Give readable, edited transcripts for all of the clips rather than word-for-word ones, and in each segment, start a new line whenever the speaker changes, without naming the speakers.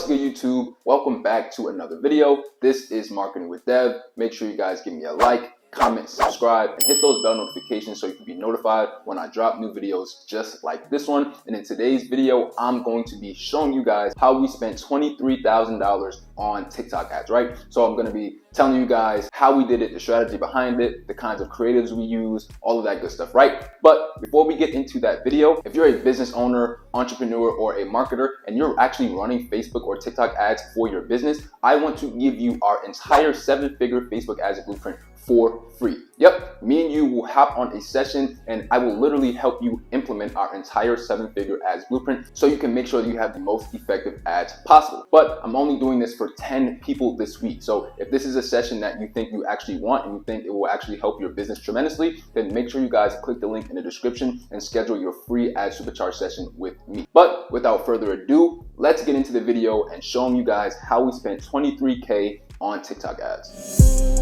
What's good, YouTube? Welcome back to another video. This is Marketing with Dev. Make sure you guys give me a like, comment, subscribe, and hit those bell notifications so you can be notified when I drop new videos just like this one. And in today's video, I'm going to be showing you guys how we spent $23,000 on TikTok ads, right? So I'm going to be telling you guys how we did it, the strategy behind it, the kinds of creatives we use, all of that good stuff, right? But before we get into that video, if you're a business owner, entrepreneur, or a marketer, and you're actually running Facebook or TikTok ads for your business, I want to give you our entire 7-figure Facebook ads blueprint for free. Yep, me and you will hop on a session and I will literally help you implement our entire 7-figure ads blueprint so you can make sure that you have the most effective ads possible. But I'm only doing this for 10 people this week. So if this is a session that you think you actually want and you think it will actually help your business tremendously, then make sure you guys click the link in the description and schedule your free ad supercharge session with me. But without further ado, let's get into the video and showing you guys how we spent $23K on TikTok ads.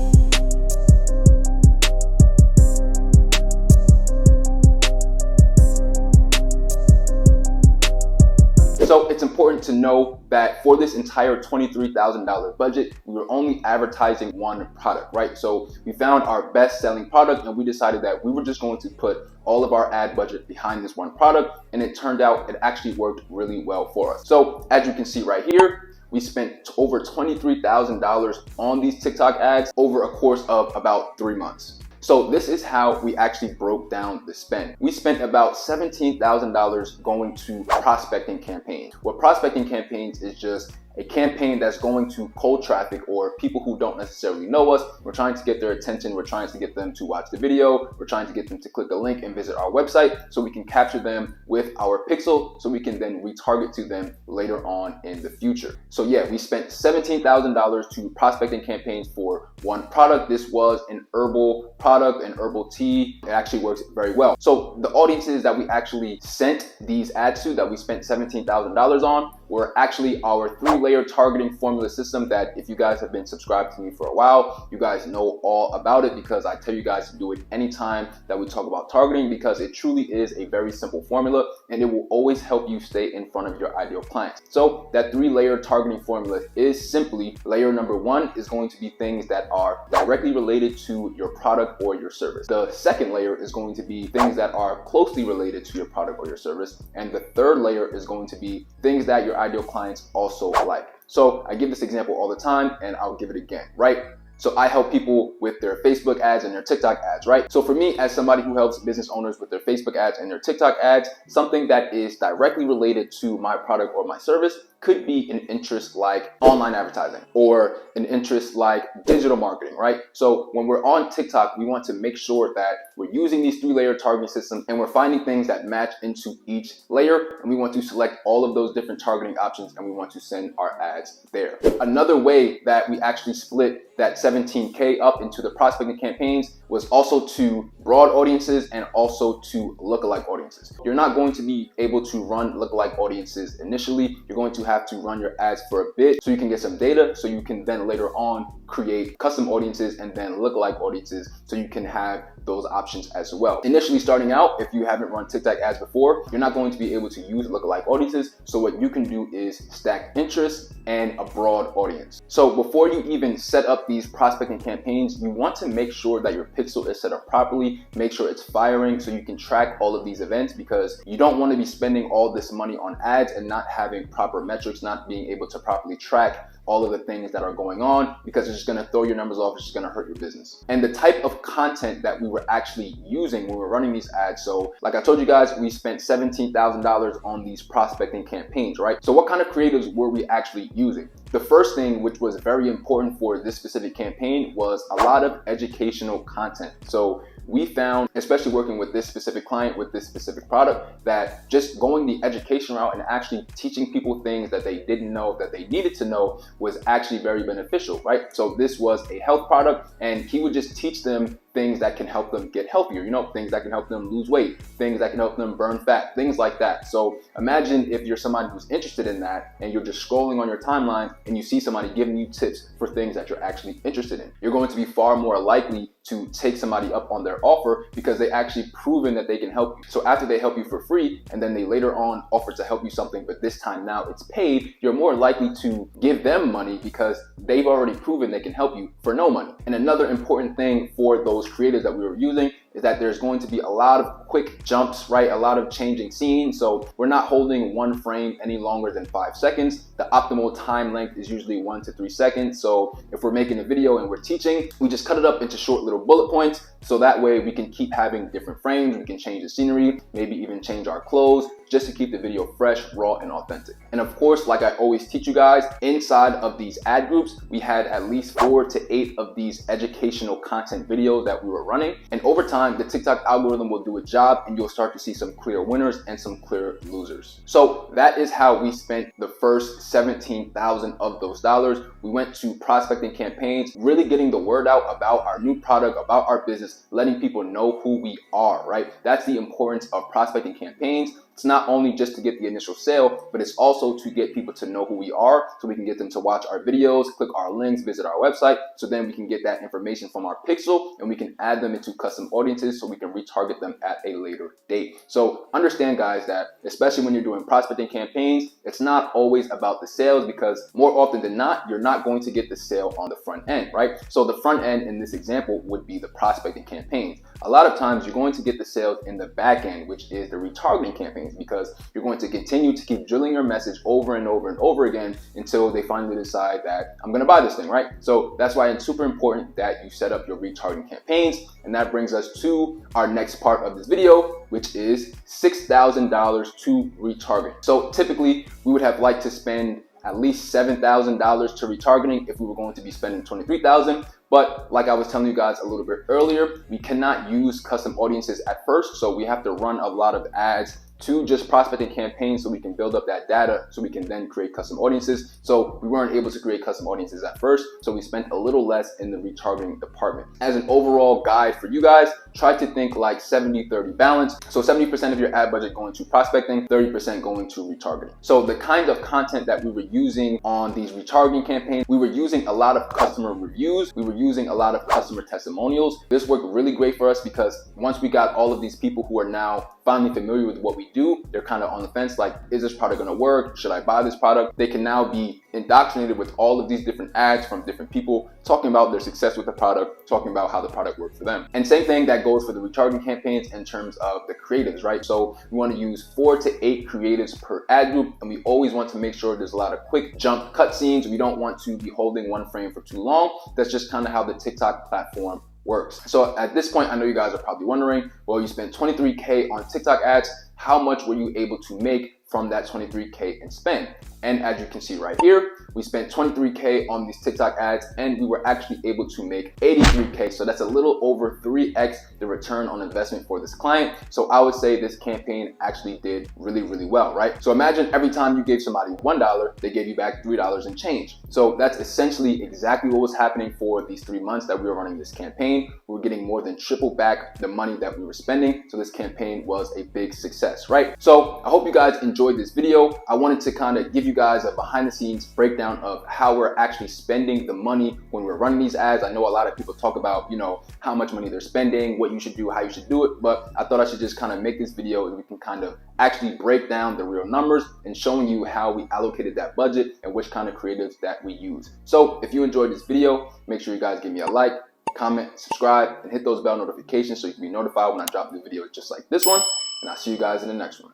So it's important to know that for this entire $23,000 budget, we were only advertising one product, right? So we found our best selling product and we decided that we were just going to put all of our ad budget behind this one product, and it turned out it actually worked really well for us. So as you can see right here, we spent over $23,000 on these TikTok ads over a course of about 3 months. So this is how we actually broke down the spend. We spent about $17,000 going to prospecting campaigns. What prospecting campaigns is just a campaign that's going to cold traffic or people who don't necessarily know us. We're trying to get their attention. We're trying to get them to watch the video. We're trying to get them to click a link and visit our website so we can capture them with our pixel so we can then retarget to them later on in the future. So yeah, we spent $17,000 to prospecting campaigns for one product. This was an herbal product, an herbal tea. It actually works very well. So the audiences that we actually sent these ads to, that we spent $17,000 on, were actually our 3-layer targeting formula system that if you guys have been subscribed to me for a while, you guys know all about it because I tell you guys to do it anytime that we talk about targeting, because it truly is a very simple formula and it will always help you stay in front of your ideal clients. So that 3-layer targeting formula is simply layer number 1 is going to be things that are directly related to your product or your service. The second layer is going to be things that are closely related to your product or your service. And the third layer is going to be things that your ideal clients also like. So I give this example all the time and I'll give it again, right? So I help people with their Facebook ads and their TikTok ads, right? So for me, as somebody who helps business owners with their Facebook ads and their TikTok ads, something that is directly related to my product or my service could be an interest like online advertising or an interest like digital marketing, right? So when we're on TikTok, we want to make sure that we're using these 3-layer targeting systems and we're finding things that match into each layer. And we want to select all of those different targeting options and we want to send our ads there. Another way that we actually split that $17K up into the prospecting campaigns was also to broad audiences and also to lookalike audiences. You're not going to be able to run lookalike audiences initially. You're going to have to run your ads for a bit so you can get some data so you can then later on create custom audiences and then lookalike audiences so you can have those options as well. Initially starting out, if you haven't run TikTok ads before, you're not going to be able to use lookalike audiences. So what you can do is stack interest and a broad audience. So before you even set up these prospecting campaigns, you want to make sure that your pixel is set up properly, make sure it's firing so you can track all of these events, because you don't want to be spending all this money on ads and not having proper metrics, not being able to properly track all of the things that are going on, because it's just going to throw your numbers off. It's just going to hurt your business. And the type of content that we were actually using when we were running these ads. So like I told you guys, we spent $17,000 on these prospecting campaigns, right? So what kind of creatives were we actually using? The first thing, which was very important for this specific campaign, was a lot of educational content. So we found, especially working with this specific client with this specific product, that just going the education route and actually teaching people things that they didn't know that they needed to know was actually very beneficial, right? So this was a health product and he would just teach them things that can help them get healthier, things that can help them lose weight, things that can help them burn fat, things like that. So imagine if you're somebody who's interested in that and you're just scrolling on your timeline and you see somebody giving you tips for things that you're actually interested in. You're going to be far more likely to take somebody up on their offer because they actually proven that they can help you. So after they help you for free and then they later on offer to help you something, but this time now it's paid, you're more likely to give them money because they've already proven they can help you for no money. And another important thing for those creators that we were using is that there's going to be a lot of quick jumps, right? A lot of changing scenes. So we're not holding one frame any longer than 5 seconds. The optimal time length is usually 1 to 3 seconds. So if we're making a video and we're teaching, we just cut it up into short little bullet points. So that way we can keep having different frames. We can change the scenery, maybe even change our clothes, just to keep the video fresh, raw, and authentic. And of course, like I always teach you guys, inside of these ad groups, we had at least 4 to 8 of these educational content videos that we were running. And over time, the TikTok algorithm will do a job and you'll start to see some clear winners and some clear losers. So that is how we spent the first 17,000 of those dollars. We went to prospecting campaigns, really getting the word out about our new product, about our business, letting people know who we are, right? That's the importance of prospecting campaigns. It's not only just to get the initial sale, but it's also to get people to know who we are so we can get them to watch our videos, click our links, visit our website. So then we can get that information from our pixel and we can add them into custom audiences so we can retarget them at a later date. So understand, guys, that especially when you're doing prospecting campaigns, it's not always about the sales because more often than not, you're not going to get the sale on the front end, right? So the front end in this example would be the prospecting campaigns. A lot of times you're going to get the sales in the back end, which is the retargeting campaigns, because you're going to continue to keep drilling your message over and over and over again until they finally decide that I'm going to buy this thing, right? So that's why it's super important that you set up your retargeting campaigns. And that brings us to our next part of this video, which is $6,000 to retarget. So typically we would have liked to spend at least $7,000 to retargeting if we were going to be spending $23,000. But like I was telling you guys a little bit earlier, we cannot use custom audiences at first. So we have to run a lot of ads to just prospecting campaigns so we can build up that data so we can then create custom audiences. So we weren't able to create custom audiences at first. So we spent a little less in the retargeting department. As an overall guide for you guys, try to think like 70-30 balance. So 70% of your ad budget going to prospecting, 30% going to retargeting. So the kind of content that we were using on these retargeting campaigns, we were using a lot of customer reviews. We were using a lot of customer testimonials. This worked really great for us because once we got all of these people who are now finally familiar with what we do, they're kind of on the fence, like, is this product gonna work? Should I buy this product? They can now be indoctrinated with all of these different ads from different people talking about their success with the product, talking about how the product worked for them. And same thing that goes for the retargeting campaigns in terms of the creatives, right? So we want to use 4 to 8 creatives per ad group, and we always want to make sure there's a lot of quick jump cut scenes. We don't want to be holding one frame for too long. That's just kind of how the TikTok platform works. So at this point, I know you guys are probably wondering, well, you spent 23K on TikTok ads. How much were you able to make from that 23K in spend? And as you can see right here, we spent 23K on these TikTok ads and we were actually able to make 83K. So that's a little over 3x the return on investment for this client. So I would say this campaign actually did really, really well, right? So imagine every time you gave somebody $1, they gave you back $3 and change. So that's essentially exactly what was happening for these 3 months that we were running this campaign. We were getting more than triple back the money that we were spending. So this campaign was a big success, right? So I hope you guys enjoyed this video. I wanted to kind of give you guys a behind the scenes breakdown of how we're actually spending the money when we're running these ads. I know a lot of people talk about, you know, how much money they're spending, what you should do, how you should do it, but I thought I should just kind of make this video and we can kind of actually break down the real numbers and showing you how we allocated that budget and which kind of creatives that we use. So if you enjoyed this video, make sure you guys give me a like, comment, subscribe, and hit those bell notifications so you can be notified when I drop new videos just like this one. And I'll see you guys in the next one.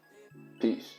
Peace.